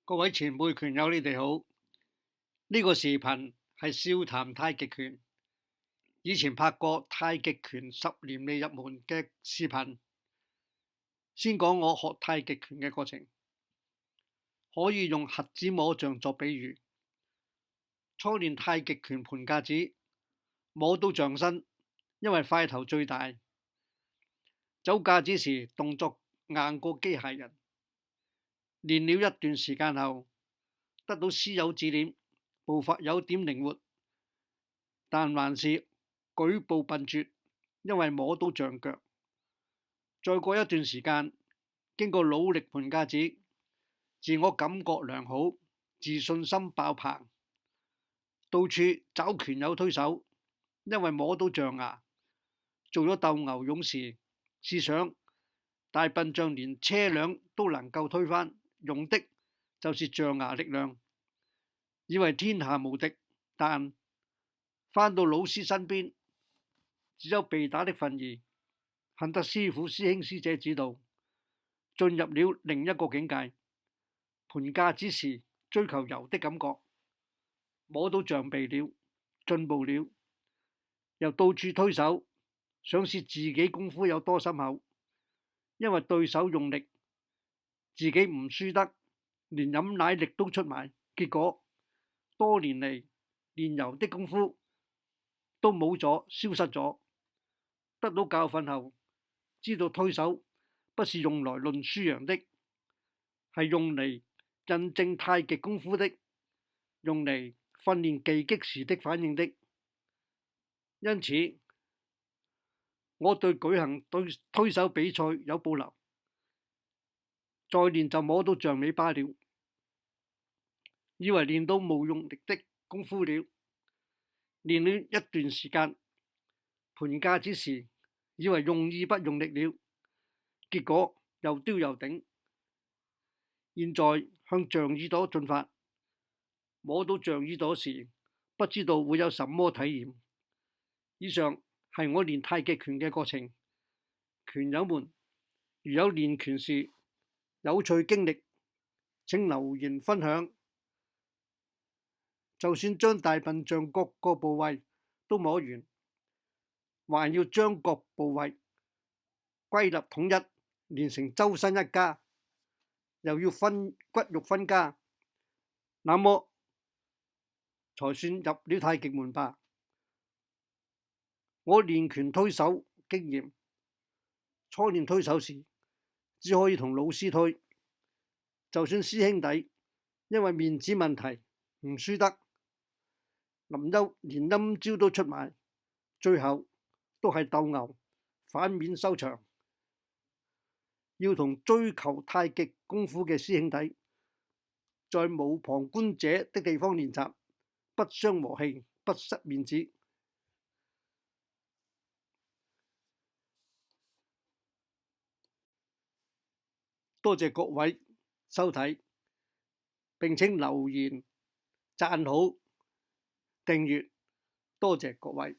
各位前輩拳友，你哋好。呢個視頻係笑談太極拳。以前拍過太極拳10年未入門嘅視頻，先講我學太極拳嘅過程。可以用瞎子摸象作比喻。初練太極拳盤架子，摸到象身，因為塊頭最大。走架子時動作硬過機械人。練了一段時間後，得到師友指點，步伐有點靈活，但還是舉步笨拙，因為摸到象腳。再過一段時間，經過努力盤架子，自我感覺良好，自信心爆棚，到處找拳友推手，因為摸到象牙。做咗鬥牛勇士，試想大笨象連車輛都能夠推翻，用的就是象牙力量，以為天下無敵，但返到老師身邊，只有被打的份兒，幸得師傅師兄師姐指導，進入了另一個境界。盤架子時追求柔的感覺，摸到象鼻了，進步了，又到處推手，想試自己功夫有多深厚，因為對手用力，自己唔輸得，連飲奶力都出埋，結果多年嚟練柔的功夫都冇咗，消失咗。得到教訓後，知道推手不是用來論輸贏的，係用嚟印證太極功夫的，用嚟訓練技擊時的反應的。因此我對舉行推手比賽有保留。再練就摸到象尾巴了，以為練到無用力的功夫了。練了一段時間，盤架子時以為用意不用力了，結果又丟又頂。現在向象耳朵進發，摸到象耳朵時，不知道會有什麼體驗。以上係我練太極拳嘅過程。拳友們，如有練拳時有趣經歷，請留言分享。就算將大笨象各個部位都摸完，還要將各部位歸納統一，練成周身一家，又要分骨肉分家，那麼才算入了太極門吧。我練拳推手經驗，初練推手時只可以同老師推，就算師兄弟因為面子問題唔輸得，連陰招都出埋，最後都係鬥牛反面收場。要同追求太極功夫嘅師兄弟在無旁觀者的地方練習，不傷和氣，不失面子。多謝各位收睇，並請留言、讚好、訂閱，多謝各位。